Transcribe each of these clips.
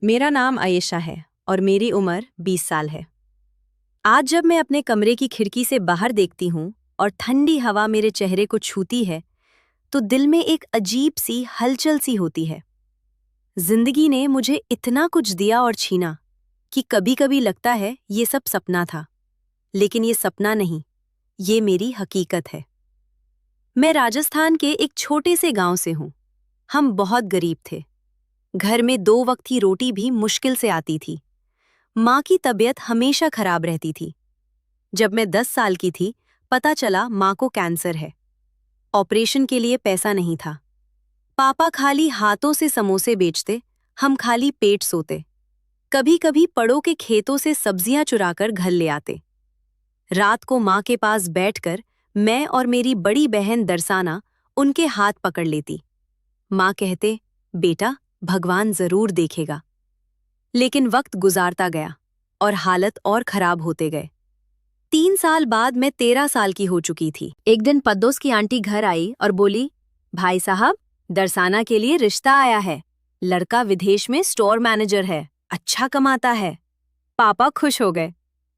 मेरा नाम आयशा है और मेरी उम्र 20 साल है। आज जब मैं अपने कमरे की खिड़की से बाहर देखती हूँ और ठंडी हवा मेरे चेहरे को छूती है, तो दिल में एक अजीब सी हलचल सी होती है। जिंदगी ने मुझे इतना कुछ दिया और छीना कि कभी-कभी लगता है ये सब सपना था, लेकिन ये सपना नहीं, ये मेरी हकीकत है। मैं राजस्थान के एक छोटे से गांव से हूँ। हम बहुत गरीब थे। घर में 2 वक्त की रोटी भी मुश्किल से आती थी। माँ की तबीयत हमेशा खराब रहती थी। जब मैं 10 साल की थी, पता चला माँ को कैंसर है। ऑपरेशन के लिए पैसा नहीं था। पापा खाली हाथों से समोसे बेचते, हम खाली पेट सोते। कभी-कभी पड़ों के खेतों से सब्जियां चुराकर घर ले आते। रात को माँ के पास बैठकर मैं और मेरी बड़ी बहन दरसाना उनके हाथ पकड़ लेती। माँ कहते, बेटा, भगवान जरूर देखेगा। लेकिन वक्त गुजारता गया और हालत और खराब होते गए। 3 साल बाद मैं 13 साल की हो चुकी थी। एक दिन पद्दोस की आंटी घर आई और बोली, भाई साहब, दरसाना के लिए रिश्ता आया है। लड़का विदेश में स्टोर मैनेजर है, अच्छा कमाता है। पापा खुश हो गए।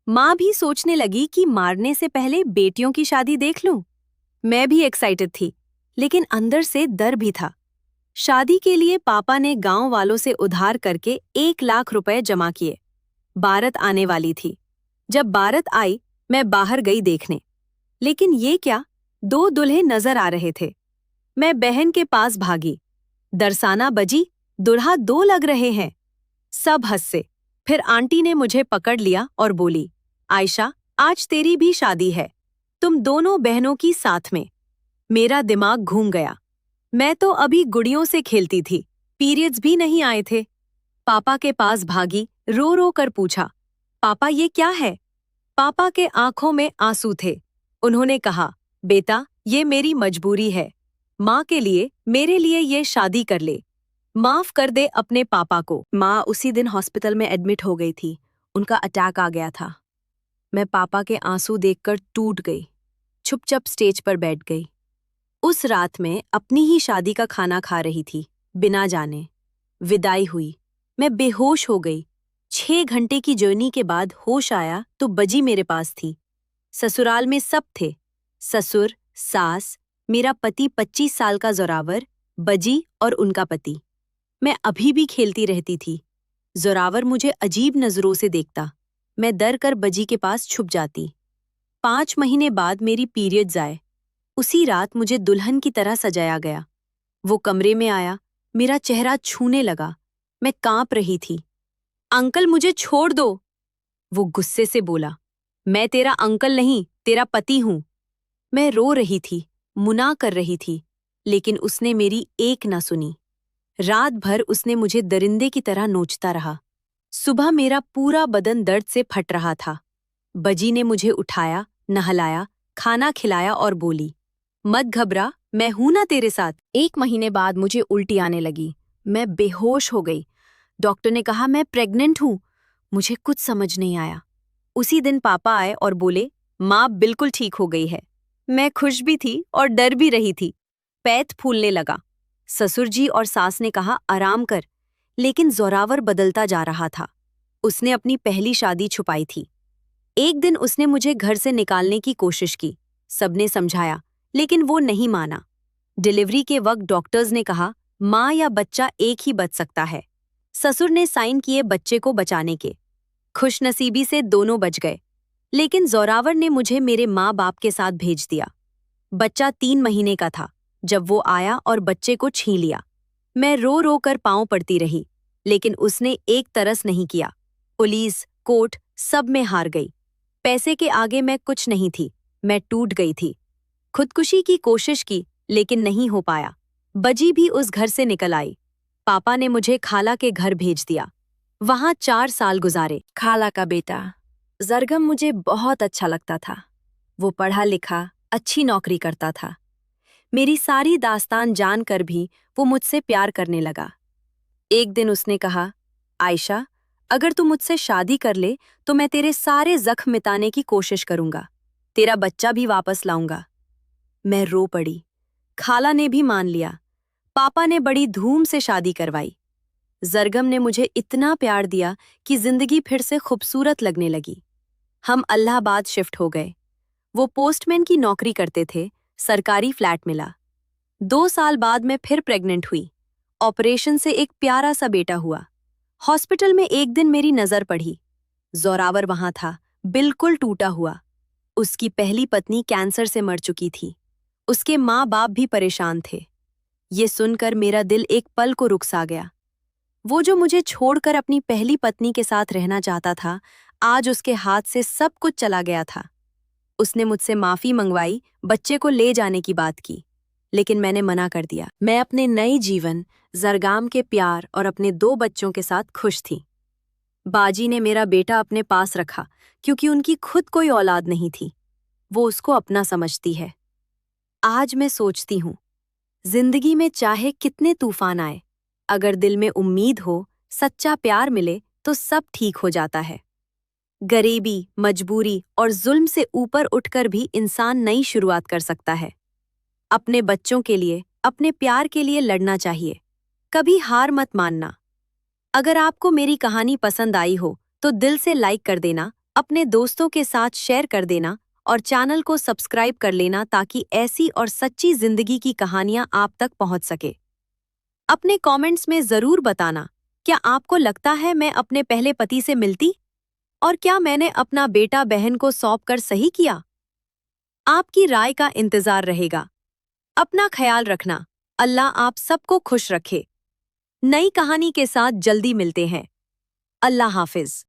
माँ भी सोचने लगी कि मारने से पहले बेटियों की शादी देख लूं। मैं भी एक्साइटेड थी, लेकिन अंदर से डर भी था। शादी के लिए पापा ने गांव वालों से उधार करके 1 लाख रुपए जमा किए। बारात आने वाली थी। जब बारात आई, मैं बाहर गई देखने। लेकिन ये क्या, 2 दूल्हे नजर आ रहे थे। मैं बहन के पास भागी। दरसाना बजी, दुल्हा 2 लग रहे हैं। सब हंसे। फिर आंटी ने मुझे पकड़ लिया और बोली, आयशा, आज तेरी भी शादी है, तुम दोनों बहनों की साथ में। मेरा दिमाग घूम गया। मैं तो अभी गुड़ियों से खेलती थी, पीरियड्स भी नहीं आए थे। पापा के पास भागी, रो रो कर पूछा, पापा ये क्या है? पापा के आंखों में आंसू थे। उन्होंने कहा, बेटा, ये मेरी मजबूरी है। माँ के लिए, मेरे लिए ये शादी कर ले। माफ कर दे अपने पापा को। माँ उसी दिन हॉस्पिटल में एडमिट हो गई थी। उनका अटैक आ गया था। मैं पापा के आंसू देखकर टूट गई। चुपचाप स्टेज पर बैठ गई। उस रात में अपनी ही शादी का खाना खा रही थी, बिना जाने। विदाई हुई। मैं बेहोश हो गई। 6 घंटे की जर्नी के बाद होश आया तो बजी मेरे पास थी। ससुराल में सब थे। ससुर, सास, मेरा पति 25 साल का जोरावर, बजी और उनका पति। मैं अभी भी खेलती रहती थी। जोरावर मुझे अजीब नजरों से देखता। मैं डर कर बजी के पास छुप जाती। 5 महीने बाद मेरी पीरियड्स आए। उसी रात मुझे दुल्हन की तरह सजाया गया। वो कमरे में आया, मेरा चेहरा छूने लगा। मैं कांप रही थी। अंकल, मुझे छोड़ दो, वो गुस्से से बोला। मैं तेरा अंकल नहीं, तेरा पति हूं। मैं रो रही थी, मुना कर रही थी, लेकिन उसने मेरी एक न सुनी। रात भर उसने मुझे दरिंदे की तरह नोचता रहा। सुबह मेरा पूरा बदन दर्द से फट रहा था। बजी ने मुझे उठाया, नहलाया, खाना खिलाया और बोली, मत घबरा, मैं हूं ना तेरे साथ। 1 महीने बाद मुझे उल्टी आने लगी। मैं बेहोश हो गई। डॉक्टर ने कहा मैं प्रेग्नेंट हूं। मुझे कुछ समझ नहीं आया। उसी दिन पापा आए और बोले, माँ बिल्कुल ठीक हो गई है। मैं खुश भी थी और डर भी रही थी। पैर फूलने लगा। ससुर जी और सास ने कहा आराम कर, लेकिन जोरावर बदलता जा रहा था। उसने अपनी पहली शादी छुपाई थी। एक दिन उसने मुझे घर से निकालने की कोशिश की। सबने समझाया, लेकिन वो नहीं माना। डिलीवरी के वक्त डॉक्टर्स ने कहा, माँ या बच्चा एक ही बच सकता है। ससुर ने साइन किए बच्चे को बचाने के। खुशनसीबी से दोनों बच गए, लेकिन जोरावर ने मुझे मेरे माँ बाप के साथ भेज दिया। बच्चा 3 महीने का था जब वो आया और बच्चे को छीन लिया। मैं रो रो कर पांव पड़ती रही, लेकिन उसने एक तरस नहीं किया। पुलिस, कोर्ट, सब में हार गई। पैसे के आगे मैं कुछ नहीं थी। मैं टूट गई थी। खुदकुशी की कोशिश की, लेकिन नहीं हो पाया। बजी भी उस घर से निकल आई। पापा ने मुझे खाला के घर भेज दिया। वहां 4 साल गुजारे। खाला का बेटा जरगम मुझे बहुत अच्छा लगता था। वो पढ़ा लिखा, अच्छी नौकरी करता था। मेरी सारी दास्तान जानकर भी वो मुझसे प्यार करने लगा। एक दिन उसने कहा, आयशा, अगर तू मुझसे शादी कर ले तो मैं तेरे सारे जख्म मिटाने की कोशिश करूंगा। तेरा बच्चा भी वापस लाऊंगा। मैं रो पड़ी। खाला ने भी मान लिया। पापा ने बड़ी धूम से शादी करवाई। जरगम ने मुझे इतना प्यार दिया कि जिंदगी फिर से खूबसूरत लगने लगी। हम अल्लाहाबाद शिफ्ट हो गए। वो पोस्टमैन की नौकरी करते थे, सरकारी फ्लैट मिला। 2 साल बाद मैं फिर प्रेग्नेंट हुई। ऑपरेशन से एक प्यारा सा बेटा हुआ। हॉस्पिटल में एक दिन मेरी नजर पड़ी। जोरावर वहां था, बिल्कुल टूटा हुआ। उसकी पहली पत्नी कैंसर से मर चुकी थी। उसके माँ बाप भी परेशान थे। ये सुनकर मेरा दिल एक पल को रुक सा गया। वो जो मुझे छोड़कर अपनी पहली पत्नी के साथ रहना चाहता था, आज उसके हाथ से सब कुछ चला गया था। उसने मुझसे माफी मंगवाई, बच्चे को ले जाने की बात की, लेकिन मैंने मना कर दिया। मैं अपने नए जीवन, जरगाम के प्यार और अपने 2 बच्चों के साथ खुश थी। बाजी ने मेरा बेटा अपने पास रखा क्योंकि उनकी खुद कोई औलाद नहीं थी। वो उसको अपना समझती है। आज मैं सोचती हूँ, जिंदगी में चाहे कितने तूफान आए, अगर दिल में उम्मीद हो, सच्चा प्यार मिले तो सब ठीक हो जाता है। गरीबी, मजबूरी और जुल्म से ऊपर उठकर भी इंसान नई शुरुआत कर सकता है। अपने बच्चों के लिए, अपने प्यार के लिए लड़ना चाहिए। कभी हार मत मानना। अगर आपको मेरी कहानी पसंद आई हो तो दिल से लाइक कर देना, अपने दोस्तों के साथ शेयर कर देना और चैनल को सब्सक्राइब कर लेना ताकि ऐसी और सच्ची जिंदगी की कहानियां आप तक पहुंच सके। अपने कमेंट्स में जरूर बताना, क्या आपको लगता है मैं अपने पहले पति से मिलती? और क्या मैंने अपना बेटा बहन को सौंपकर सही किया? आपकी राय का इंतजार रहेगा। अपना ख्याल रखना। अल्लाह आप सबको खुश रखे। नई कहानी के साथ जल्दी मिलते हैं। अल्लाह हाफिज।